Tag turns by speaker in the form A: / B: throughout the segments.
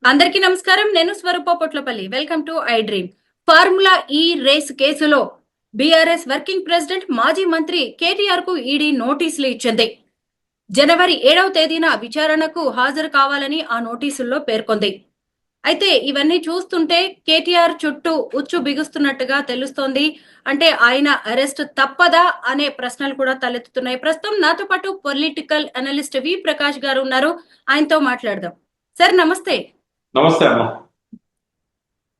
A: అందరికీ నమస్కారం. నేను Swaroopa Potlapalli. Welcome to I dream. Formula E race కేసులో బీఆర్ఎస్ వర్కింగ్ ప్రెసిడెంట్ మాజీ మంత్రి కేటీఆర్ కు ఈడీ నోటీసులు ఇచ్చింది. జనవరి 7వ తేదీన విచారణకు హాజరు కావాలని ఆ నోటీసుల్లో పేర్కొంది. అయితే ఇవన్నీ చూస్తుంటే కేటీఆర్ చుట్టూ ఉచ్చు బిగుస్తున్నట్టుగా తెలుస్తోంది. అంటే ఆయన అరెస్ట్ తప్పదా అనే ప్రశ్నలు కూడా తలెత్తుతున్నాయి. ప్రస్తుతం నాతో పాటు పొలిటికల్ అనలిస్ట్ వి ప్రకాష్ గారు ఉన్నారు. ఆయనతో మాట్లాడదాం. సార్ నమస్తే.
B: నమస్తే అమ్మ.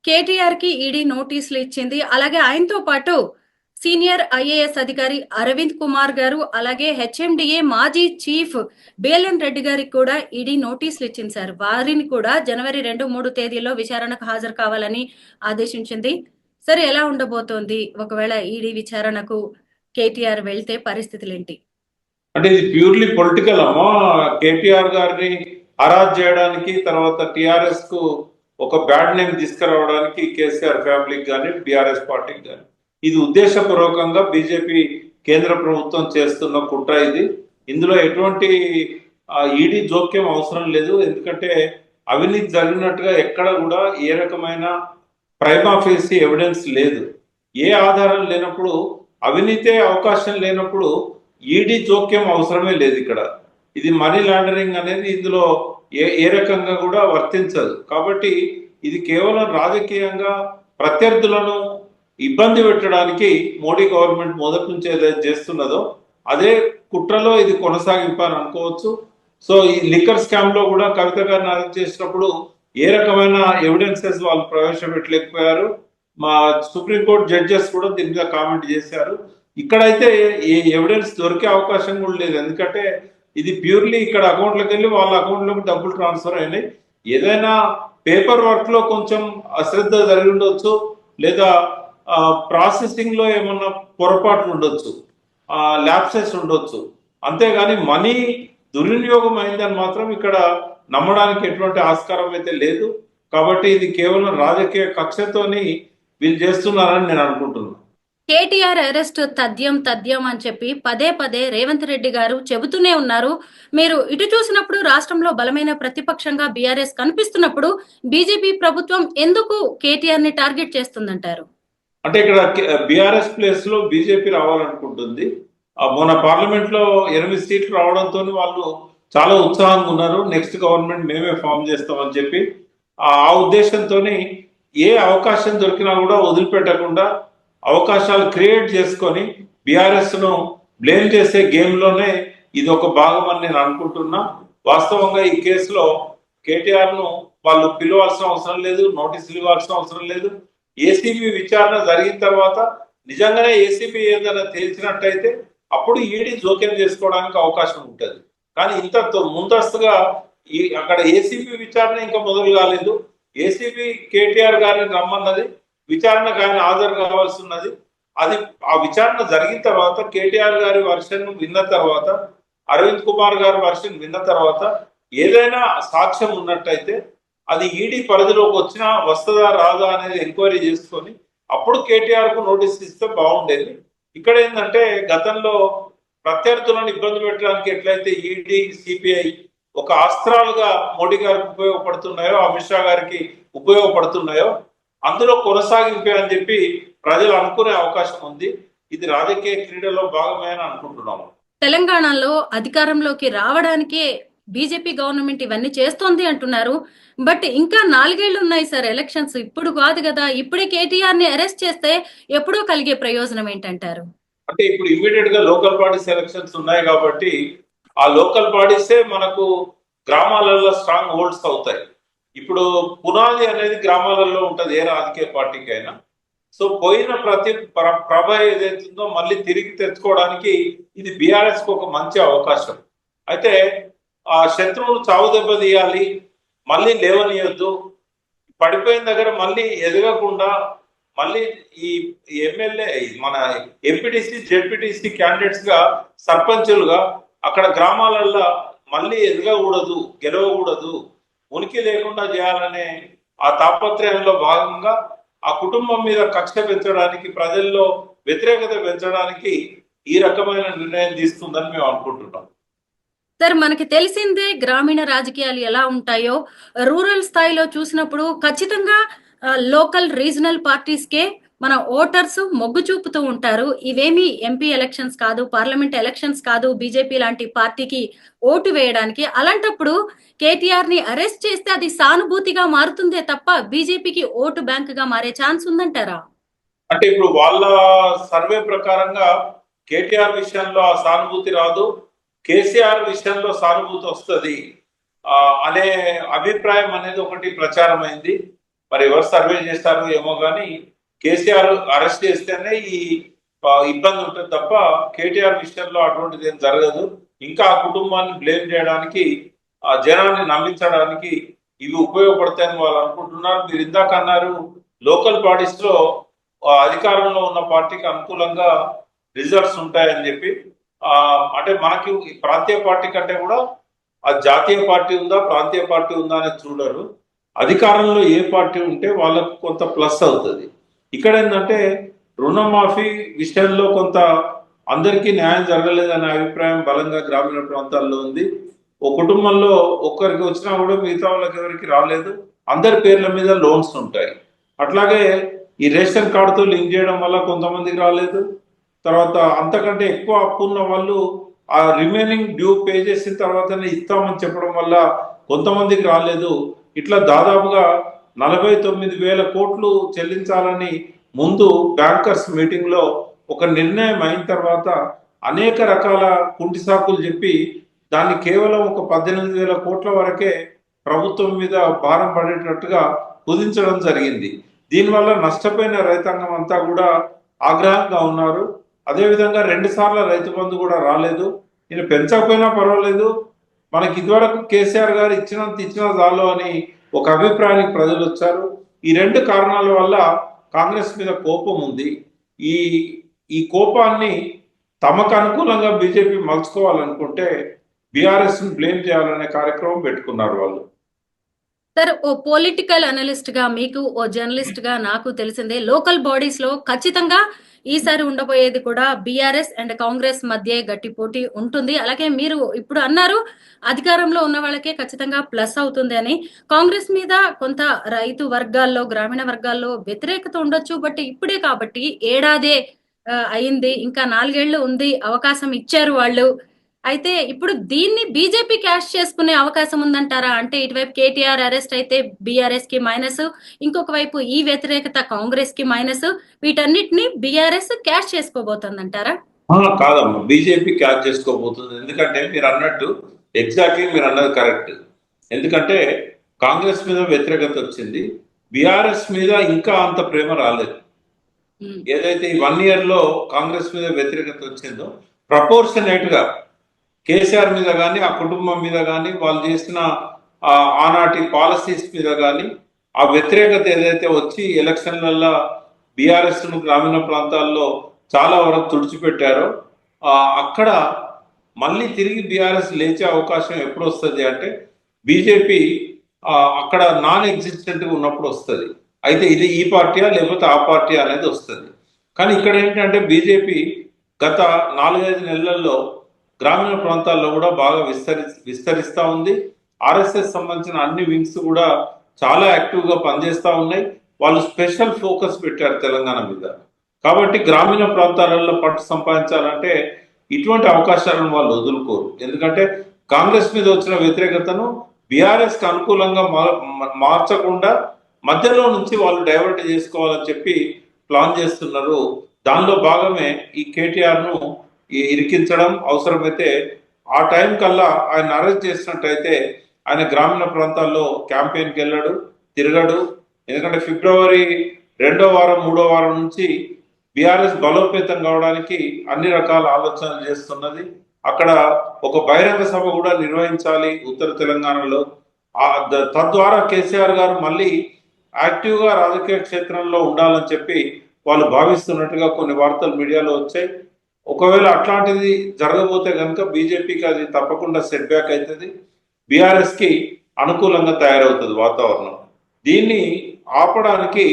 A: కేటీఆర్ కి ఈడీ నోటీసులు ఇచ్చింది. అలాగే ఆయనతో పాటు సీనియర్ ఐఏఎస్ అధికారి అరవింద్ కుమార్ గారు, అలాగే హెచ్ఎండిఏ మాజీ చీఫ్ బేలన్ రెడ్డి గారికి కూడా ఈడీ నోటీసులు ఇచ్చింది సార్. వారిని కూడా జనవరి 2, 3 తేదీలో విచారణకు హాజరు కావాలని ఆదేశించింది. సరే, ఎలా ఉండబోతోంది ఒకవేళ ఈడీ విచారణకు కేటీఆర్ వెళ్తే పరిస్థితులేంటి?
B: అంటే ఇది ప్యూర్లీ పొలిటికల్ అమ్మా. కేటీఆర్ గారిని హరాజ్ చేయడానికి, తర్వాత టిఆర్ఎస్ కు ఒక బ్యాడ్ నేమ్ తీసుకురావడానికి కేసీఆర్ ఫ్యామిలీకి కానీ బీఆర్ఎస్ పార్టీకి కానీ ఇది ఉద్దేశపూర్వకంగా బీజేపీ కేంద్ర ప్రభుత్వం చేస్తున్న కుట్ర ఇది. ఇందులో ఎటువంటి ఈడీ జోక్యం అవసరం లేదు. ఎందుకంటే అవినీతి జరిగినట్టుగా ఎక్కడ కూడా ఏ రకమైన ప్రైమా ఫేసి ఎవిడెన్స్ లేదు. ఏ ఆధారం లేనప్పుడు, అవినీతే అవకాశం లేనప్పుడు ఈడీ జోక్యం అవసరమే లేదు. ఇక్కడ ఇది మనీ లాండరింగ్ అనేది ఇందులో ఏ రకంగా కూడా వర్తించదు. కాబట్టి ఇది కేవలం రాజకీయంగా ప్రత్యర్థులను ఇబ్బంది పెట్టడానికి మోడీ గవర్నమెంట్ మొదటి నుంచి ఏదైతే చేస్తున్నదో అదే కుట్రలో ఇది కొనసాగింపు అని అనుకోవచ్చు. సో ఈ లిక్కర్ స్కామ్ లో కూడా కవిత గారిని అరెస్ట్ చేసినప్పుడు ఏ రకమైన ఎవిడెన్సెస్ వాళ్ళు ప్రవేశపెట్టలేకపోయారు. మా సుప్రీంకోర్టు జడ్జెస్ కూడా దీని మీద కామెంట్ చేశారు. ఇక్కడైతే ఏ ఎవిడెన్స్ దొరికే అవకాశం కూడా లేదు. ఎందుకంటే ఇది ప్యూర్లీ ఇక్కడ అకౌంట్లోకి వెళ్ళి వాళ్ళ అకౌంట్లోకి డబ్బులు ట్రాన్స్ఫర్ అయినాయి. ఏదైనా పేపర్ వర్క్ లో కొంచెం అశ్రద్ధ జరిగి ఉండొచ్చు, లేదా ప్రాసెసింగ్ లో ఏమన్నా పొరపాట్లు ఉండొచ్చు, ల్యాప్సెస్ ఉండొచ్చు. అంతేగాని మనీ దుర్వినియోగం అయిందని మాత్రం ఇక్కడ నమ్మడానికి ఎటువంటి ఆస్కారం అయితే లేదు. కాబట్టి ఇది కేవలం రాజకీయ కక్షతోని వీళ్ళు చేస్తున్నారని నేను అనుకుంటున్నాను.
A: కేటీఆర్ అరెస్ట్ తథ్యం అని చెప్పి పదే పదే రేవంత్ రెడ్డి గారు చెబుతూనే ఉన్నారు. మీరు ఇటు చూసినప్పుడు రాష్ట్రంలో బలమైన ప్రతిపక్షంగా బీఆర్ఎస్ కనిపిస్తున్నప్పుడు బీజేపీ ప్రభుత్వం ఎందుకు కేటీఆర్ ని టార్గెట్ చేస్తుందంటారు?
B: అంటే ఇక్కడ బీఆర్ఎస్ ప్లేస్ లో బీజేపీ రావాలనుకుంటుంది. మొన్న పార్లమెంట్ లో 8 సీట్లు రావడంతో వాళ్ళు చాలా ఉత్సాహంగా ఉన్నారు. నెక్స్ట్ గవర్నమెంట్ మేమే ఫామ్ చేస్తామని చెప్పి ఆ ఉద్దేశంతో ఏ అవకాశం దొరికినా కూడా వదిలిపెట్టకుండా అవకాశాలు క్రియేట్ చేసుకొని బీఆర్ఎస్ ను బ్లేమ్ చేసే గేమ్ లోనే ఇది ఒక భాగం అని నేను అనుకుంటున్నా. వాస్తవంగా ఈ కేసులో కేటీఆర్ ను వాళ్ళు పిలవాల్సిన అవసరం లేదు, నోటీసులు ఇవ్వాల్సిన అవసరం లేదు. ఏసీబీ విచారణ జరిగిన తర్వాత నిజంగానే ఏసీబీ ఏదైనా తేల్చినట్టయితే అప్పుడు ఈడీ జోక్యం చేసుకోవడానికి అవకాశం ఉంటుంది. కానీ ఇంత ముందస్తుగా అక్కడ ఏసీబీ విచారణ ఇంకా మొదలు కాలేదు. ఏసీబీ కేటీఆర్ గారిని రమ్మన్నది, విచారణకు ఆయన హాజరు కావాల్సి ఉన్నది. అది ఆ విచారణ జరిగిన తర్వాత కేటీఆర్ గారి వర్షన్ విన్న తర్వాత, అరవింద్ కుమార్ గారి వర్షన్ విన్న తర్వాత ఏదైనా సాక్ష్యం ఉన్నట్టయితే అది ఈడీ పరిధిలోకి వచ్చినా వస్తుందా రాదా అనేది ఎంక్వైరీ చేసుకొని అప్పుడు కేటీఆర్ కు నోటీస్ ఇస్తే బాగుండేది. ఇక్కడ ఏంటంటే గతంలో ప్రత్యర్థులను ఇబ్బంది పెట్టడానికి ఎట్లయితే ఈడీ, సిపిఐ ఒక అస్త్రాలుగా మోడీ గారికి ఉపయోగపడుతున్నాయో, అమిత్ షా గారికి ఉపయోగపడుతున్నాయో అందులో కొనసాగింపే అని చెప్పి ప్రజలు అనుకునే అవకాశం ఉంది. ఇది రాజకీయ క్రీడలో భాగమే అని అనుకుంటున్నాము.
A: తెలంగాణలో అధికారంలోకి రావడానికే బీజేపీ గవర్నమెంట్ ఇవన్నీ చేస్తోంది అంటున్నారు. బట్ ఇంకా 4 ఏళ్లు ఉన్నాయి సార్ ఎలక్షన్స్. ఇప్పుడు కాదు కదా, ఇప్పుడే కేటీఆర్ ని అరెస్ట్ చేస్తే ఎప్పుడో కలిగే ప్రయోజనం ఏంటంటారు?
B: అంటే ఇప్పుడు ఇమీడియట్ గా లోకల్ బాడీస్ ఎలక్షన్స్ ఉన్నాయి కాబట్టి ఆ లోకల్ బాడీసే మనకు గ్రామాలలో స్ట్రాంగ్ హోల్డ్స్ అవుతాయి. ఇప్పుడు పునాది అనేది గ్రామాలలో ఉంటది ఏ రాజకీయ పార్టీకి అయినా. సో పోయిన ప్రభ ఏదైతుందో మళ్ళీ తిరిగి తెచ్చుకోవడానికి ఇది బీఆర్ఎస్ కు ఒక మంచి అవకాశం. అయితే ఆ శత్రువును చావు దెబ్బ తీయాలి, మళ్ళీ లేవనియొద్దు, పడిపోయిన దగ్గర మళ్ళీ ఎదగకుండా మళ్ళీ ఈ ఎమ్మెల్యే మన ఎంపీటీసీ, జెడ్పీటీసీ క్యాండిడేట్స్ గా, సర్పంచులుగా అక్కడ గ్రామాలలో మళ్ళీ ఎదగకూడదు, గెలవకూడదు, ఉనికి లేకుండా చేయాలనే ఆ తాపత్రయంలో భాగంగా ఆ కుటుంబం మీద కక్ష పెంచడానికి, ప్రజల్లో వ్యతిరేకత పెంచడానికి ఈ రకమైన నిర్ణయం తీసుకుందని మేము అనుకుంటున్నాం.
A: సార్ మనకి తెలిసిందే గ్రామీణ రాజకీయాలు ఎలా ఉంటాయో. రూరల్ స్థాయిలో చూసినప్పుడు ఖచ్చితంగా లోకల్ రీజనల్ పార్టీస్కే మన ఓటర్స్ మొగ్గు చూపుతూ ఉంటారు. ఇవేమి ఎంపీ ఎలక్షన్స్ కాదు, పార్లమెంట్ ఎలక్షన్స్ కాదు బీజేపీ లాంటి పార్టీకి ఓటు వేయడానికి. అలాంటప్పుడు కేటీఆర్ ని అరెస్ట్ చేస్తే అది సానుభూతిగా మారుతుందే తప్ప బీజేపీకి ఓటు బ్యాంక్ గా మారే ఛాన్స్ ఉందంటారా?
B: అంటే ఇప్పుడు వాళ్ళ సర్వే ప్రకారంగా కేటీఆర్ విషయంలో ఆ సానుభూతి రాదు, కేసీఆర్ విషయంలో సానుభూతి వస్తుంది అనే అభిప్రాయం అనేది ఒకటి ప్రచారం అయింది. మరి ఎవరు సర్వే చేస్తారో ఏమో కానీ కేసీఆర్ అరెస్ట్ చేస్తేనే ఈ ఇబ్బంది ఉంటుంది తప్ప కేటీఆర్ విషయంలో అటువంటిది ఏం జరగదు. ఇంకా ఆ కుటుంబాన్ని బ్లేమ్ చేయడానికి, ఆ జనాన్ని నమ్మించడానికి ఇవి ఉపయోగపడతాయని వాళ్ళు అనుకుంటున్నారు. మీరు ఇందాక అన్నారు లోకల్ బాడీస్ లో అధికారంలో ఉన్న పార్టీకి అనుకూలంగా రిజల్ట్స్ ఉంటాయని చెప్పి. అంటే మనకి ప్రాంతీయ పార్టీ కంటే కూడా ఆ జాతీయ పార్టీ ఉందా ప్రాంతీయ పార్టీ ఉందా అనేది చూడరు. అధికారంలో ఏ పార్టీ ఉంటే వాళ్ళకు కొంత ప్లస్ అవుతుంది. ఇక్కడ ఏంటంటే రుణమాఫీ విషయంలో కొంత అందరికీ న్యాయం జరగలేదనే అభిప్రాయం బలంగా గ్రామీణ ప్రాంతాల్లో ఉంది. ఓ కుటుంబంలో ఒక్కరికి వచ్చినా కూడా మిగతా వాళ్ళకి ఎవరికి రాలేదు. అందరి పేర్ల మీద లోన్స్ ఉంటాయి. అట్లాగే ఈ రేషన్ కార్డుతో లింక్ చేయడం వల్ల కొంతమందికి రాలేదు. తర్వాత అంతకంటే ఎక్కువ అప్పు ఉన్న వాళ్ళు ఆ రిమైనింగ్ డ్యూ పే చేసిన తర్వాతనే ఇస్తామని చెప్పడం వల్ల కొంతమందికి రాలేదు. ఇట్లా దాదాపుగా 49,000 కోట్లు చెల్లించాలని ముందు బ్యాంకర్స్ మీటింగ్ లో ఒక నిర్ణయం అయిన తర్వాత అనేక రకాల కుంటి సాకులు చెప్పి దాన్ని కేవలం ఒక 18,000 కోట్ల వరకే ప్రభుత్వం మీద భారం పడేటట్టుగా కుదించడం జరిగింది. దీనివల్ల నష్టపోయిన రైతాంగం అంతా కూడా ఆగ్రహంగా ఉన్నారు. అదేవిధంగా 2 సార్లు రైతు బంధు కూడా రాలేదు. ఈయన పెంచకపోయినా పర్వాలేదు, మనకి ఇదివరకు కేసీఆర్ గారు ఇచ్చినా చాలు అని ఒక అభిప్రాయానికి ప్రజలు వచ్చారు. ఈ 2 కారణాల వల్ల కాంగ్రెస్ మీద కోపం ఉంది. ఈ కోపాన్ని తమకు అనుకూలంగా బీజేపీ మలుచుకోవాలనుకుంటే బీఆర్ఎస్ ను బ్లేమ్ చేయాలనే కార్యక్రమం పెట్టుకున్నారు వాళ్ళు.
A: సార్, ఓ పొలిటికల్ అనలిస్ట్ గా మీకు, ఓ జర్నలిస్ట్ గా నాకు తెలిసిందే లోకల్ బాడీస్ లో ఖచ్చితంగా ఈసారి ఉండబోయేది కూడా బీఆర్ఎస్ అండ్ కాంగ్రెస్ మధ్య గట్టి పోటీ ఉంటుంది. అలాగే మీరు ఇప్పుడు అన్నారు అధికారంలో ఉన్న వాళ్ళకే ఖచ్చితంగా ప్లస్ అవుతుంది అని. కాంగ్రెస్ మీద కొంత రైతు వర్గాల్లో, గ్రామీణ వర్గాల్లో వ్యతిరేకత ఉండొచ్చు. బట్ ఇప్పుడే కాబట్టి ఏడాదే అయింది, ఇంకా 4 ఏళ్లు ఉంది, అవకాశం ఇచ్చారు వాళ్ళు. అయితే ఇప్పుడు దీన్ని బీజేపీ క్యాష్ చేసుకునే అవకాశం ఉందంటారా? అంటే ఇటువైపు కేటీఆర్ అరెస్ట్ అయితే బీఆర్ఎస్ కి మైనస్, ఇంకొక వైపు ఈ వ్యతిరేకత కాంగ్రెస్ కి మైనస్, వీటన్నిటిని బీఆర్ఎస్ క్యాష్ చేసుకోబోతుందంటారా?
B: కాదమ్మా, బీజేపీ క్యాచ్ చేసుకోబోతుంది. ఎందుకంటే మీరు అన్నట్టు ఎగ్జాక్ట్లీ మీరు అన్నది కరెక్ట్. ఎందుకంటే కాంగ్రెస్ మీద వ్యతిరేకత వచ్చింది, బీఆర్ఎస్ మీద ఇంకా అంత ప్రేమ రాలేదు. ఏదైతే ఈ 1 year లో కాంగ్రెస్ మీద వ్యతిరేకత వచ్చిందో ప్రపోర్షనేట్ గా కేసీఆర్ మీద కానీ, ఆ కుటుంబం మీద కానీ, వాళ్ళు చేసిన ఆనాటి పాలసీస్ మీద కానీ ఆ వ్యతిరేకత ఏదైతే వచ్చి ఎలక్షన్లలో బీఆర్ఎస్ ను గ్రామీణ ప్రాంతాల్లో చాలా వరకు తుడిచిపెట్టారో అక్కడ మళ్ళీ తిరిగి బీఆర్ఎస్ లేచే అవకాశం ఎప్పుడు వస్తుంది అంటే బీజేపీ అక్కడ నాన్ ఎగ్జిస్టెంట్గా ఉన్నప్పుడు వస్తుంది. అయితే ఇది ఈ పార్టీయా లేకపోతే ఆ పార్టీ అనేది వస్తుంది. కానీ ఇక్కడ ఏంటంటే బీజేపీ గత 4-5 నెలల్లో గ్రామీణ ప్రాంతాల్లో కూడా బాగా విస్తరిస్తూ ఉంది. ఆర్ఎస్ఎస్ సంబంధించిన అన్ని వింగ్స్ కూడా చాలా యాక్టివ్గా పనిచేస్తూ ఉన్నాయి. వాళ్ళు స్పెషల్ ఫోకస్ పెట్టారు తెలంగాణ మీద. కాబట్టి గ్రామీణ ప్రాంతాలలో పట్టు సంపాదించాలంటే ఇటువంటి అవకాశాలను వాళ్ళు వదులుకోరు. ఎందుకంటే కాంగ్రెస్ మీద వచ్చిన వ్యతిరేకతను బీఆర్ఎస్ కి అనుకూలంగా మార్చకుండా మధ్యలో నుంచి వాళ్ళు డైవర్ట్ చేసుకోవాలని చెప్పి ప్లాన్ చేస్తున్నారు. దానిలో భాగమే ఈ కేటీఆర్ ను ఇరికించడం. అవసరమైతే ఆ టైం కల్లా ఆయన అరెస్ట్ చేసినట్టయితే ఆయన గ్రామీణ ప్రాంతాల్లో క్యాంపెయిన్కి వెళ్ళాడు, తిరగడు. ఎందుకంటే ఫిబ్రవరి 2వ వారం 3వ వారం నుంచి బీఆర్ఎస్ బలోపేతం కావడానికి అన్ని రకాల ఆలోచనలు చేస్తున్నది. అక్కడ ఒక బహిరంగ సభ కూడా నిర్వహించాలి ఉత్తర తెలంగాణలో. తద్వారా కేసీఆర్ గారు మళ్ళీ యాక్టివ్గా రాజకీయ క్షేత్రంలో ఉండాలని చెప్పి వాళ్ళు భావిస్తున్నట్టుగా కొన్ని వార్తలు మీడియాలో వచ్చాయి. ఒకవేళ అట్లాంటిది జరగబోతే కనుక బీజేపీకి అది తప్పకుండా సెట్ బ్యాక్ అవుతుంది, బీఆర్ఎస్ కి అనుకూలంగా తయారవుతుంది వాతావరణం. దీన్ని ఆపడానికి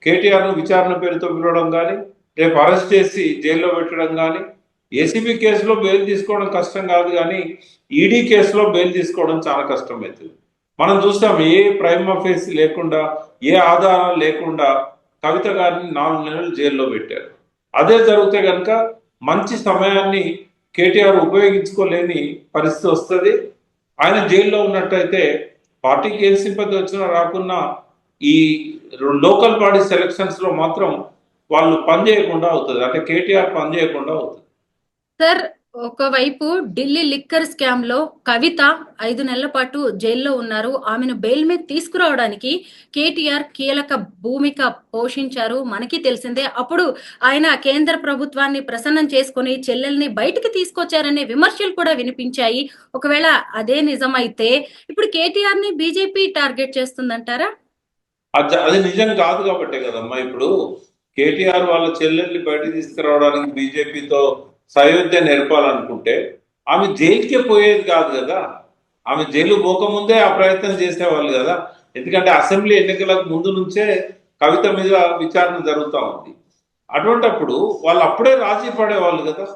B: కేటీఆర్ ను విచారణ పేరుతో పిలవడం కానీ, రేపు అరెస్ట్ చేసి జైల్లో పెట్టడం కానీ, ఏసీబీ కేసులో బెయిల్ తీసుకోవడం కష్టం కాదు, కానీ ఈడీ కేసులో బెయిల్ తీసుకోవడం చాలా కష్టం అవుతుంది. మనం చూస్తాం, ఏ ప్రైమ్ అఫేస్ లేకుండా, ఏ ఆధారాలు లేకుండా కవిత గారిని 4 నెలలు జైల్లో పెట్టారు. అదే జరిగితే కనుక మంచి సమయాన్ని కేటీఆర్ ఉపయోగించుకోలేని పరిస్థితి వస్తుంది. ఆయన జైల్లో ఉన్నట్టయితే పార్టీకి ఏం సింపతి వచ్చినా రాకున్నా ఈ లోకల్ బాడీ సెలక్షన్స్ లో మాత్రం వాళ్ళు పని చేయకుండా అవుతుంది, అంటే కేటీఆర్ పని చేయకుండా అవుతుంది.
A: సార్, ఒకవైపు ఢిల్లీ లిక్కర్ స్కామ్ లో కవిత 5 నెలల పాటు జైల్లో ఉన్నారు. ఆమెను బెయిల్ మీద తీసుకురావడానికి కేటీఆర్ కీలక భూమిక పోషించారు, మనకి తెలిసిందే. అప్పుడు ఆయన కేంద్ర ప్రభుత్వాన్ని ప్రసన్నం చేసుకుని చెల్లెల్ని బయటికి తీసుకొచ్చారనే విమర్శలు కూడా వినిపించాయి. ఒకవేళ అదే నిజమైతే ఇప్పుడు కేటీఆర్ ని బీజేపీ టార్గెట్ చేస్తుందంటారా?
B: అది నిజం కాదు కాబట్టే కదమ్మా ఇప్పుడు కేటీఆర్ వాళ్ళ చెల్లెల్ని బయటికి తీసుకురావడానికి బీజేపీతో సయోధ్య నేర్పాలనుకుంటే ఆమె జైలుకే పోయేది కాదు కదా. ఆమె జైలు పోకముందే ఆ ప్రయత్నం చేసేవాళ్ళు కదా. ఎందుకంటే అసెంబ్లీ ఎన్నికలకు ముందు నుంచే కవిత మీద విచారణ జరుగుతూ ఉంది. అటువంటప్పుడు వాళ్ళు అప్పుడే రాజీ పడేవాళ్ళు కదా.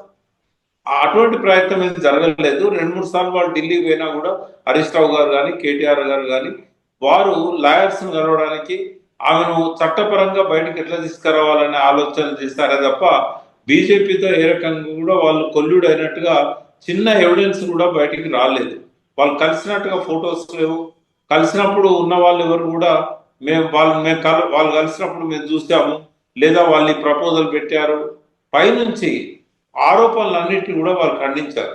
B: అటువంటి ప్రయత్నం ఏం జరగలేదు. 2-3 సార్లు వాళ్ళు ఢిల్లీకి పోయినా కూడా హరీష్ రావు గారు కానీ కేటీఆర్ గారు కానీ వారు లాయర్స్ ను కలవడానికి ఆమెను చట్టపరంగా బయటకు ఎట్లా తీసుకురావాలనే ఆలోచన చేస్తారే తప్ప బీజేపీతో ఏ రకంగా కూడా వాళ్ళు కొల్లుడు అయినట్టుగా చిన్న ఎవిడెన్స్ కూడా బయటికి రాలేదు. వాళ్ళు కలిసినట్టుగా ఫొటోస్ లేవు. కలిసినప్పుడు ఉన్న వాళ్ళు ఎవరు కూడా వాళ్ళు కలిసినప్పుడు మేము చూసాము, లేదా వాళ్ళు ప్రపోజల్ పెట్టారు, పైనుంచి ఆరోపణలన్నింటినీ కూడా వాళ్ళు ఖండించారు.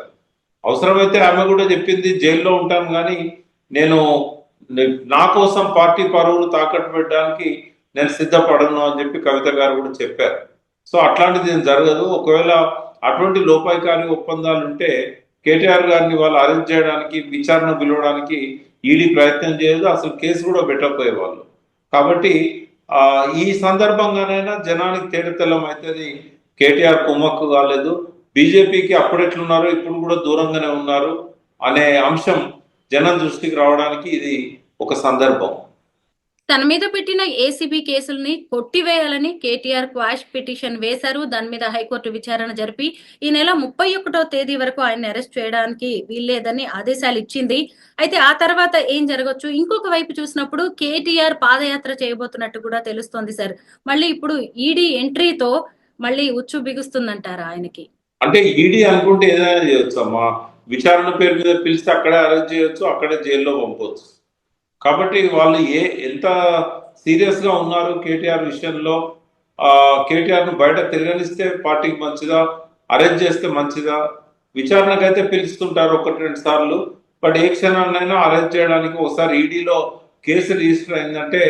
B: అవసరమైతే ఆమె కూడా చెప్పింది, జైల్లో ఉంటాను కానీ నేను నా కోసం పార్టీ పరువులు తాకట్టు పెట్టడానికి నేను సిద్ధపడను అని చెప్పి కవిత గారు కూడా చెప్పారు. సో అట్లాంటిది ఏం జరగదు. ఒకవేళ అటువంటి లోపాయికారి ఒప్పందాలు ఉంటే కేటీఆర్ గారిని వాళ్ళు అరెస్ట్ చేయడానికి, విచారణ పిలవడానికి ఈడీ ప్రయత్నం చేయదు, అసలు కేసు కూడా పెట్టకపోయేవాళ్ళు. కాబట్టి ఈ సందర్భంగానైనా జనానికి తేటతెల్లం అవుతుంది, కేటీఆర్ కుమ్మక్కు కాలేదు, బీజేపీకి అప్పుడు ఎట్లున్నారో ఇప్పుడు కూడా దూరంగానే ఉన్నారు అనే అంశం జనం దృష్టికి రావడానికి ఇది ఒక సందర్భం.
A: తన మీద పెట్టిన ఏసీబీ కేసుల్ని కొట్టివేయాలని కేటీఆర్ క్వాష్ పిటిషన్ వేశారు. దాని మీద హైకోర్టు విచారణ జరిపి ఈ నెల 31వ తేదీ వరకు ఆయన్ని అరెస్ట్ చేయడానికి వీల్లేదని ఆదేశాలు ఇచ్చింది. అయితే ఆ తర్వాత ఏం జరగచ్చు? ఇంకొక వైపు చూసినప్పుడు కేటీఆర్ పాదయాత్ర చేయబోతున్నట్టు కూడా తెలుస్తోంది సార్. మళ్ళీ ఇప్పుడు ఈడీ ఎంట్రీతో మళ్ళీ ఉచ్చు బిగుస్తుందంటారా ఆయనకి?
B: అంటే ఈడీ అనుకుంటే ఏదైనా చేయొచ్చు అమ్మా. విచారణ పేరు మీద పిలిస్తే అక్కడే అరెస్ట్ చేయొచ్చు, అక్కడే జైల్లో పంపవచ్చు. కాబట్టి వాళ్ళు ఎంత సీరియస్ గా ఉన్నారు కేటీఆర్ విషయంలో, కేటీఆర్ ను బయట తిరగనిస్తే పార్టీకి మంచిదా, అరెస్ట్ చేస్తే మంచిదా? విచారణకైతే పిలుస్తుంటారు 1-2 సార్లు, బట్ ఏ క్షణాన్నైనా అరెస్ట్ చేయడానికి ఒకసారి ఈడీలో కేసు రిజిస్టర్ అయిందంటే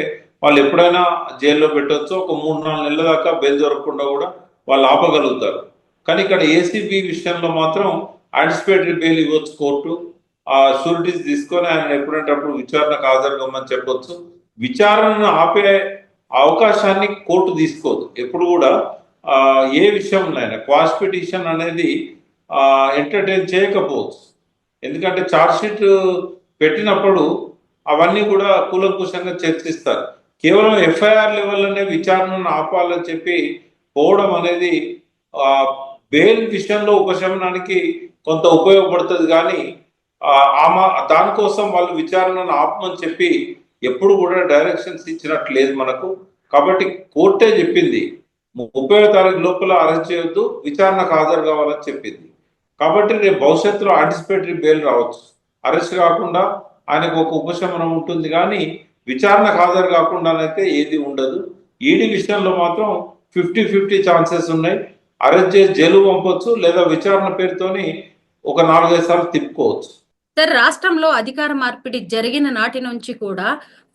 B: వాళ్ళు ఎప్పుడైనా జైల్లో పెట్టవచ్చు. ఒక 3-4 నెలల దాకా బెయిల్ దొరకకుండా కూడా వాళ్ళు ఆపగలుగుతారు. కానీ ఇక్కడ ఏసీబీ విషయంలో మాత్రం యాంటిసిపేటరీ బెయిల్ ఇవ్వచ్చు కోర్టు. షూరిటీస్ తీసుకొని ఆయన ఎప్పుడంటే అప్పుడు విచారణకు హాజరుగమ్మని చెప్పొచ్చు. విచారణను ఆపే అవకాశాన్ని కోర్టు తీసుకోదు ఎప్పుడు కూడా. ఏ విషయంలో క్వాష్ పిటిషన్ అనేది ఎంటర్టైన్ చేయకపోవచ్చు. ఎందుకంటే ఛార్జ్ షీట్ పెట్టినప్పుడు అవన్నీ కూడా కూలంకుషంగా చర్చిస్తారు. కేవలం ఎఫ్ఐఆర్ లెవెల్లోనే విచారణను ఆపాలని చెప్పి పోవడం అనేది బెయిల్ విషయంలో ఉపశమనానికి కొంత ఉపయోగపడుతుంది, కానీ దానికోసం వాళ్ళు విచారణను ఆపమని చెప్పి ఎప్పుడు కూడా డైరెక్షన్స్ ఇచ్చినట్లు లేదు మనకు. కాబట్టి కోర్టే చెప్పింది 30వ తారీఖు లోపల అరెస్ట్ చేయొద్దు, విచారణకు హాజరు కావాలని చెప్పింది. కాబట్టి రేపు భవిష్యత్తులో యాంటిసిపేటరీ బెయిల్ రావచ్చు. అరెస్ట్ కాకుండా ఆయనకు ఒక ఉపశమనం ఉంటుంది, కానీ విచారణకు హాజరు కాకుండానైతే ఏది ఉండదు. ఈడీ విషయంలో మాత్రం 50-50 ఛాన్సెస్ ఉన్నాయి. అరెస్ట్ చేసి జైలు పంపొచ్చు, లేదా విచారణ పేరుతోని ఒక 4-5 సార్లు తిప్పుకోవచ్చు.
A: సార్, రాష్ట్రంలో అధికార మార్పిడి జరిగిన నాటి నుంచి కూడా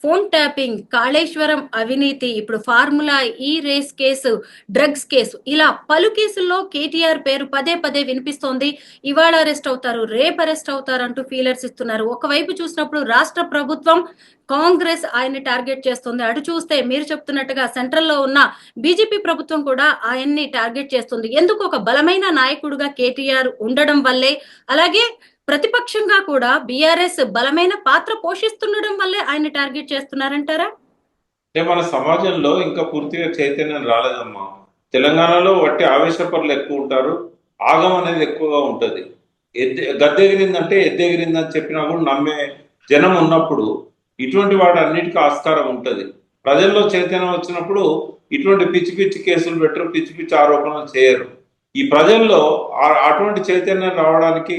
A: ఫోన్ ట్యాపింగ్, కాళేశ్వరం అవినీతి, ఇప్పుడు formula E race case, drugs case, ఇలా పలు కేసుల్లో కేటీఆర్ పేరు పదే పదే వినిపిస్తోంది. ఇవాళ అరెస్ట్ అవుతారు, రేపు అరెస్ట్ అవుతారు అంటూ ఫీలర్స్ ఇస్తున్నారు. ఒకవైపు చూసినప్పుడు రాష్ట్ర ప్రభుత్వం, కాంగ్రెస్ ఆయన్ని టార్గెట్ చేస్తుంది. అటు చూస్తే మీరు చెప్తున్నట్టుగా సెంట్రల్లో ఉన్న బీజేపీ ప్రభుత్వం కూడా ఆయన్ని టార్గెట్ చేస్తుంది. ఎందుకు? ఒక బలమైన నాయకుడుగా కేటీఆర్ ఉండడం వల్లే, అలాగే ప్రతిపక్షంగా కూడా బీఆర్ఎస్ బలమైన పాత్ర పోషిస్తుండడం వల్లే ఆయన టార్గెట్ చేస్తున్నారంటారా?
B: అంటే మన సమాజంలో ఇంకా పూర్తిగా చైతన్యం రాలేదమ్మా. తెలంగాణలో వట్టి ఆవేశపరులు ఎక్కువ ఉంటారు, ఆగం అనేది ఎక్కువగా ఉంటుంది. గద్దెగిరిందంటే ఎద్దెగిరిందని చెప్పినా కూడా నమ్మే జనం ఉన్నప్పుడు ఇటువంటి వాటి అన్నిటికీ ఆస్కారం ఉంటుంది. ప్రజల్లో చైతన్యం వచ్చినప్పుడు ఇటువంటి పిచ్చి పిచ్చి కేసులు పెట్టరు, పిచ్చి పిచ్చి ఆరోపణలు చేయరు. ఈ ప్రజల్లో అటువంటి చైతన్యం రావడానికి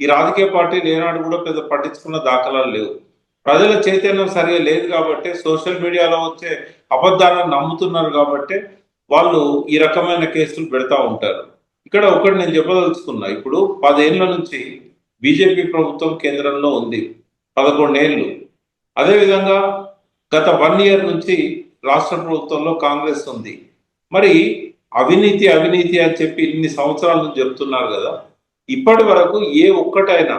B: ఈ రాజకీయ పార్టీలు ఏనాడు కూడా పెద్ద పట్టించుకున్న దాఖలాలు లేవు. ప్రజల చైతన్యం సరిగా లేదు కాబట్టి సోషల్ మీడియాలో వచ్చే అబద్ధాలను నమ్ముతున్నారు కాబట్టి వాళ్ళు ఈ రకమైన కేసులు పెడతా ఉంటారు. ఇక్కడ ఒకటి నేను చెప్పదలుచుకున్నా, ఇప్పుడు 10 ఏళ్ల నుంచి బీజేపీ ప్రభుత్వం కేంద్రంలో ఉంది, 11 ఏళ్ళు. అదేవిధంగా గత 1 ఇయర్ నుంచి రాష్ట్ర ప్రభుత్వంలో కాంగ్రెస్ ఉంది. మరి అవినీతి అవినీతి అని చెప్పి ఇన్ని సంవత్సరాల నుంచి చెప్తున్నారు కదా, ఇప్పటి వరకు ఏ ఒక్కటైనా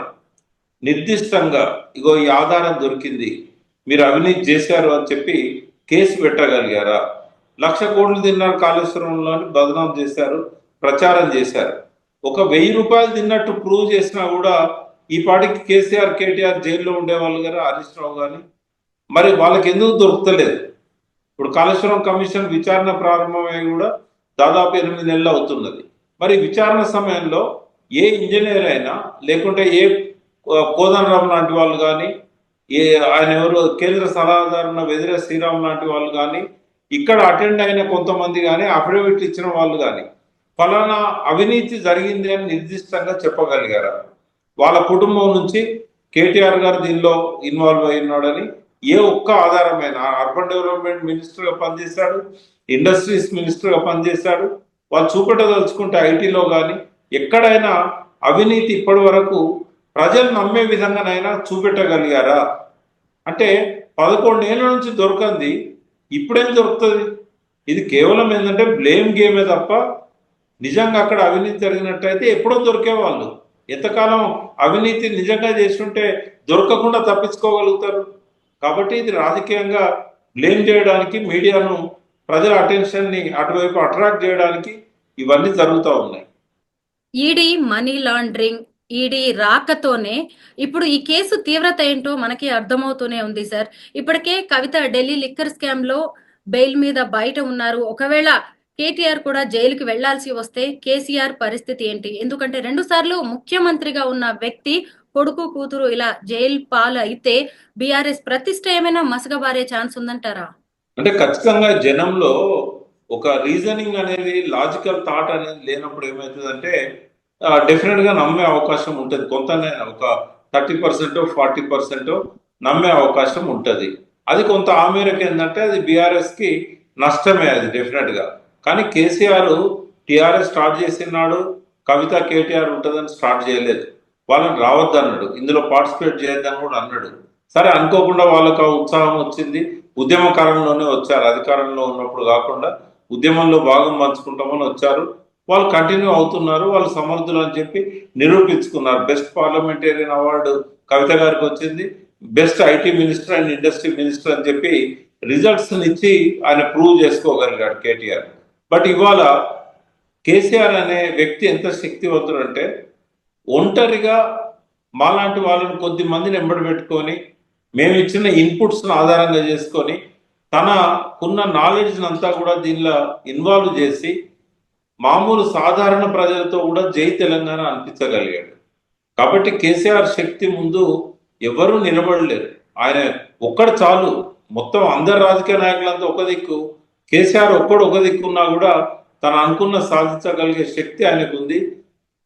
B: నిర్దిష్టంగా ఇగో ఈ ఆధారం దొరికింది, మీరు అవినీతి చేశారు అని చెప్పి కేసు పెట్టగలిగారా? 1,00,000 కోట్లు తిన్నారు కాళేశ్వరంలో అని బదనాం చేశారు, ప్రచారం చేశారు. ఒక 1000 రూపాయలు తిన్నట్టు ప్రూవ్ చేసినా కూడా ఈ పాటికి కేసీఆర్ కేటీఆర్ జైల్లో ఉండేవాళ్ళు కదా, హరీష్ రావు కానీ. మరి వాళ్ళకి ఎందుకు దొరుకుతలేదు? ఇప్పుడు కాళేశ్వరం కమిషన్ విచారణ ప్రారంభమై కూడా దాదాపు 8 నెలలు అవుతున్నది. మరి విచారణ సమయంలో ఏ ఇంజనీర్ అయినా లేకుంటే ఏ కోదండరాం లాంటి వాళ్ళు కానీ, ఆయన ఎవరు కేంద్ర సలహాదారు వెదిరే శ్రీరామ్ లాంటి వాళ్ళు కానీ, ఇక్కడ అటెండ్ అయిన కొంతమంది కానీ, అఫిడవిట్ ఇచ్చిన వాళ్ళు కానీ ఫలానా అవినీతి జరిగింది అని నిర్దిష్టంగా చెప్పగలిగారా? వాళ్ళ కుటుంబం నుంచి కేటీఆర్ గారు దీనిలో ఇన్వాల్వ్ అయి ఉన్నాడని ఏ ఒక్క ఆధారమైన, అర్బన్ డెవలప్మెంట్ మినిస్టర్గా పనిచేశాడు, ఇండస్ట్రీస్ మినిస్టర్గా పనిచేశాడు, వాళ్ళు చూపెట్టదలుచుకుంటే ఐటీలో కానీ ఎక్కడైనా అవినీతి ఇప్పటి వరకు ప్రజలు నమ్మే విధంగానైనా చూపెట్టగలిగారా? అంటే 11 ఏళ్ళ నుంచి దొరకంది ఇప్పుడేం దొరుకుతుంది? ఇది కేవలం ఏంటంటే బ్లేమ్ గేమే తప్ప నిజంగా అక్కడ అవినీతి జరిగినట్టయితే ఎప్పుడో దొరికేవాళ్ళు. ఎంతకాలం అవినీతి నిజంగా చేస్తుంటే దొరకకుండా తప్పించుకోగలుగుతారు? కాబట్టి ఇది రాజకీయంగా బ్లేమ్ చేయడానికి, మీడియాను ప్రజల అటెన్షన్ని అటువైపు అట్రాక్ట్ చేయడానికి ఇవన్నీ జరుగుతూ ఉన్నాయి.
A: ఈడీ మనీ లాండరింగ్, ఈడీ రాకతోనే ఇప్పుడు ఈ కేసు తీవ్రత ఏంటో మనకి అర్థమవుతూనే ఉంది సార్. ఇప్పటికే కవిత ఢిల్లీ లిక్కర్ స్కామ్ లో బెయిల్ మీద బయట ఉన్నారు. ఒకవేళ కేటీఆర్ కూడా జైలుకి వెళ్లాల్సి వస్తే కేసీఆర్ పరిస్థితి ఏంటి? ఎందుకంటే 2 సార్లు ముఖ్యమంత్రిగా ఉన్న వ్యక్తి కొడుకు కూతురు ఇలా జైలు పాలు అయితే బీఆర్ఎస్ ప్రతిష్ట ఏమైనా మసకబారే ఛాన్స్ ఉందంటారా?
B: అంటే ఖచ్చితంగా జనంలో ఒక రీజనింగ్ అనేది, లాజికల్ థాట్ అనేది లేనప్పుడు ఏమవుతుందంటే డెఫినెట్ గా నమ్మే అవకాశం ఉంటుంది. కొంతనైనా ఒక 30% 40% నమ్మే అవకాశం ఉంటుంది. అది కొంత ఆ మేరకు ఏంటంటే అది బీఆర్ఎస్ కి నష్టమే, అది డెఫినెట్ గా. కానీ కేసీఆర్ టీఆర్ఎస్ స్టార్ట్ చేసినాడు, కవిత కేటీఆర్ ఉంటుందని స్టార్ట్ చేయలేదు. వాళ్ళని రావద్దన్నాడు, ఇందులో పార్టిసిపేట్ చేయొద్దని కూడా అన్నాడు. సరే, అనుకోకుండా వాళ్ళకు ఆ ఉత్సాహం వచ్చింది, ఉద్యమ కాలంలోనే వచ్చారు, అధికారంలో ఉన్నప్పుడు కాకుండా ఉద్యమంలో భాగం పంచుకుంటామని వచ్చారు. వాళ్ళు కంటిన్యూ అవుతున్నారు, వాళ్ళు సమర్థులు అని చెప్పి నిరూపించుకున్నారు. బెస్ట్ పార్లమెంటేరియన్ అవార్డు కవిత గారికి వచ్చింది, best IT minister and industry minister అని చెప్పి రిజల్ట్స్ ఇచ్చి ఆయన ప్రూవ్ చేసుకోగలిగాడు కేటీఆర్. బట్ ఇవాళ కేసీఆర్ అనే వ్యక్తి ఎంత శక్తివంతుడు అంటే ఒంటరిగా మాలాంటి వాళ్ళని కొద్ది మందిని ఎంబడి పెట్టుకొని మేము ఇచ్చిన ఇన్పుట్స్ ఆధారంగా చేసుకొని తనకున్న నాలెడ్జ్ అంతా కూడా దీనిలో ఇన్వాల్వ్ చేసి మామూలు సాధారణ ప్రజలతో కూడా జై తెలంగాణ అనిపించగలిగాడు. కాబట్టి కేసీఆర్ శక్తి ముందు ఎవరూ నిలబడలేరు. ఆయన ఒక్కడు చాలు. మొత్తం అందరు రాజకీయ నాయకులంతా ఒక దిక్కు, కేసీఆర్ ఒక్కడు ఒక దిక్కున్నా కూడా తను అనుకున్న సాధించగలిగే శక్తి ఆయనకు ఉంది.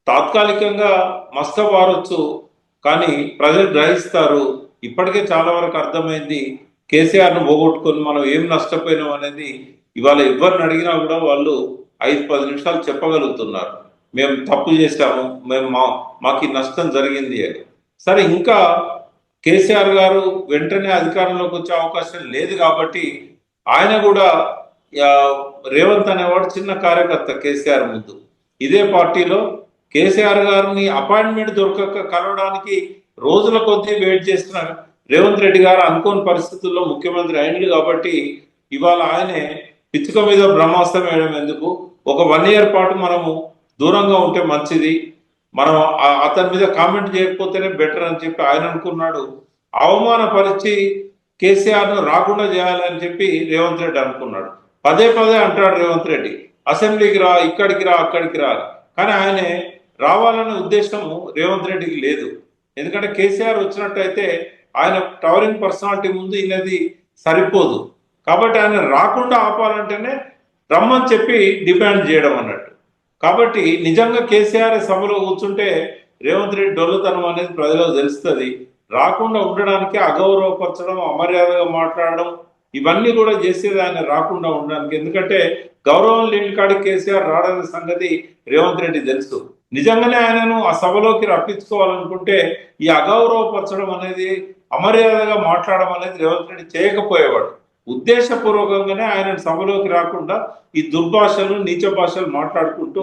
B: తాత్కాలికంగా మస్తబారొచ్చు, కానీ ప్రజలు గ్రహిస్తారు. ఇప్పటికే చాలా వరకు అర్థమైంది, కేసీఆర్ను పోగొట్టుకొని మనం ఏం నష్టపోయినాం అనేది ఇవాళ ఎవరిని అడిగినా కూడా వాళ్ళు 5-10 నిమిషాలు చెప్పగలుగుతున్నారు. మేము తప్పు చేశాము, మేము మాకు ఈ నష్టం జరిగింది అని. సరే, ఇంకా కేసీఆర్ గారు వెంటనే అధికారంలోకి వచ్చే అవకాశం లేదు కాబట్టి ఆయన కూడా రేవంత్ అనేవాడు చిన్న కార్యకర్త కేసీఆర్ ముందు. ఇదే పార్టీలో కేసీఆర్ గారిని అపాయింట్మెంట్ దొరకక కలవడానికి రోజుల కొద్దీ వెయిట్ చేసిన రేవంత్ రెడ్డి గారు అనుకోని పరిస్థితుల్లో ముఖ్యమంత్రి అయింది కాబట్టి ఇవాళ ఆయనే పిచ్చుక మీద బ్రహ్మాస్త్రం వేయడం ఎందుకు, ఒక 1 ఇయర్ పాటు మనము దూరంగా ఉంటే మంచిది, మనం అతని మీద కామెంట్ చేయకపోతేనే బెటర్ అని చెప్పి ఆయన అనుకున్నాడు. అవమానపరిచి కేసీఆర్ను రాకుండా చేయాలని చెప్పి రేవంత్ రెడ్డి అనుకున్నాడు. పదే పదే అంటాడు రేవంత్ రెడ్డి, అసెంబ్లీకి రా, ఇక్కడికి రా, అక్కడికి రా. కానీ ఆయన రావాలనే ఉద్దేశం రేవంత్ రెడ్డికి లేదు. ఎందుకంటే కేసీఆర్ వచ్చినట్టయితే ఆయన టవరింగ్ పర్సనాలిటీ ముందు ఈయనది సరిపోదు. కాబట్టి ఆయన రాకుండా ఆపాలంటేనే రమ్మని చెప్పి డిమాండ్ చేయడం అన్నట్టు. కాబట్టి నిజంగా కేసీఆర్ సభలో కూర్చుంటే రేవంత్ రెడ్డి డొల్లతనం అనేది ప్రజలకు తెలుస్తుంది. రాకుండా ఉండడానికి అగౌరవపరచడం, అమర్యాదగా మాట్లాడడం, ఇవన్నీ కూడా చేసేది ఆయన రాకుండా ఉండడానికి. ఎందుకంటే గౌరవం లేని కాడికి కేసీఆర్ రాడనే సంగతి రేవంత్ రెడ్డి తెలుసు. నిజంగానే ఆయనను ఆ సభలోకి రప్పించుకోవాలనుకుంటే ఈ అగౌరవపరచడం అనేది, అమర్యాదగా మాట్లాడడం అనేది రేవంత్ రెడ్డి చేయకపోయేవాడు. ఉద్దేశపూర్వకంగానే ఆయన సభలోకి రాకుండా ఈ దుర్భాషలు, నీచ భాషలు మాట్లాడుకుంటూ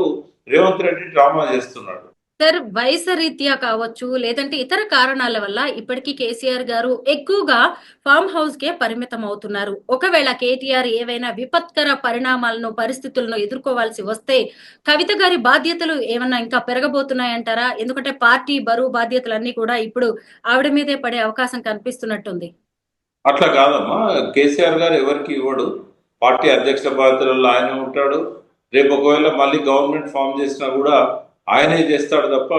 B: రేవంత్ రెడ్డి డ్రామా చేస్తున్నాడు.
A: సార్, వయసు రీత్యా కావచ్చు, లేదంటే ఇతర కారణాల వల్ల ఇప్పటికీ కేసీఆర్ గారు ఎక్కువగా ఫామ్ హౌస్ కే పరిమితం అవుతున్నారు. ఒకవేళ కేటీఆర్ ఏవైనా విపత్కర పరిస్థితులను ఎదుర్కోవాల్సి వస్తే కవిత గారి బాధ్యతలు ఏమన్నా ఇంకా పెరగబోతున్నాయంటారా? ఎందుకంటే పార్టీ బరువు బాధ్యతలన్నీ కూడా ఇప్పుడు ఆవిడ మీదే పడే అవకాశం కనిపిస్తున్నట్టుంది.
B: అట్లా కాదమ్మా, కేసీఆర్ గారు ఎవరికి ఇవ్వడు. పార్టీ అధ్యక్ష బాధ్యతలలో ఆయన ఉంటాడు. రేపు ఒకవేళ మళ్ళీ గవర్నమెంట్ ఫామ్ చేసినా కూడా ఆయనే చేస్తాడు తప్ప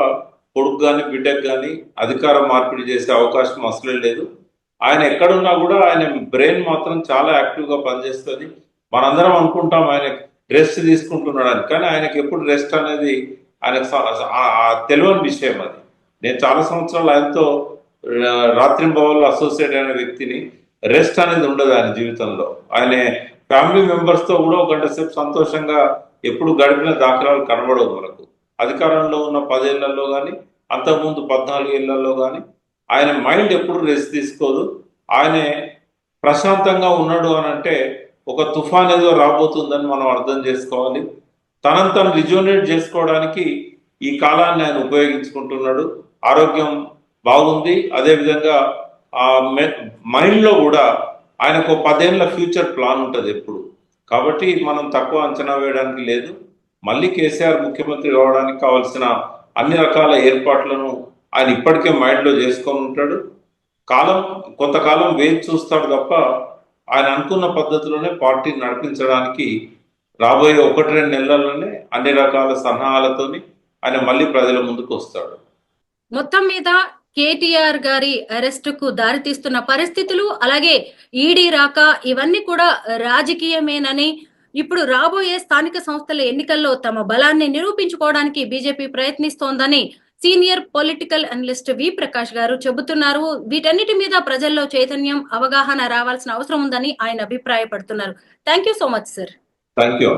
B: కొడుకు కానీ బిడ్డకు కానీ అధికారం మార్పిడి చేసే అవకాశం అసలే లేదు. ఆయన ఎక్కడున్నా కూడా ఆయన బ్రెయిన్ మాత్రం చాలా యాక్టివ్గా పనిచేస్తుంది. మనందరం అనుకుంటాం ఆయన రెస్ట్ తీసుకుంటున్నాడని, కానీ ఆయనకి ఎప్పుడు రెస్ట్ అనేది ఆయనకు తెలియని విషయం అది. నేను చాలా సంవత్సరాలు ఆయనతో రాత్రింబవళ్ళు అసోసియేట్ అయిన వ్యక్తిని. రెస్ట్ అనేది ఉండదు ఆయన జీవితంలో. ఆయన ఫ్యామిలీ మెంబర్స్తో కూడా ఒక గంట సేపు సంతోషంగా ఎప్పుడు గడిపిన దాఖలాలు కనబడవు మనకు. అధికారంలో ఉన్న 10 ఏళ్లలో కానీ, అంతకుముందు 14 ఏళ్లలో కానీ ఆయన మైండ్ ఎప్పుడు రెస్ట్ తీసుకోదు. ఆయన ప్రశాంతంగా ఉన్నాడు అని అంటే ఒక తుఫాన్ ఏదో రాబోతుందని మనం అర్థం చేసుకోవాలి. తనను తను రిజ్యూనేట్ చేసుకోవడానికి ఈ కాలాన్ని ఆయన ఉపయోగించుకుంటున్నాడు. ఆరోగ్యం బాగుంది. అదేవిధంగా ఆ మైండ్లో కూడా ఆయనకు 10 ఏళ్ళ ఫ్యూచర్ ప్లాన్ ఉంటుంది ఎప్పుడు. కాబట్టి మనం తక్కువ అంచనా వేయడానికి లేదు. మళ్ళీ కేసీఆర్ ముఖ్యమంత్రి కావడానికి కావాల్సిన అన్ని రకాల ఏర్పాట్లను ఆయన ఇప్పటికే మైండ్లో చేసుకొని ఉంటాడు. కొంతకాలం వేచి చూస్తాడు తప్ప ఆయన అనుకున్న పద్ధతిలోనే పార్టీని నడిపించడానికి రాబోయే 1-2 నెలల్లోనే అన్ని రకాల సన్నాహాలతోని ఆయన మళ్ళీ ప్రజల ముందుకు వస్తాడు.
A: మొత్తం మీద కేటీఆర్ గారి అరెస్ట్ కు దారితీస్తున్న పరిస్థితులు, అలాగే ఈడీ రాక, ఇవన్నీ కూడా రాజకీయమేనని, ఇప్పుడు రాబోయే స్థానిక సంస్థల ఎన్నికల్లో తమ బలాన్ని నిరూపించుకోవడానికి బీజేపీ ప్రయత్నిస్తోందని సీనియర్ పొలిటికల్ అనలిస్ట్ వి ప్రకాష్ గారు చెబుతున్నారు. వీటన్నిటి మీద ప్రజల్లో చైతన్యం, అవగాహన రావాల్సిన అవసరం ఉందని ఆయన అభిప్రాయపడుతున్నారు. Thank you so much sir.
B: Thank you.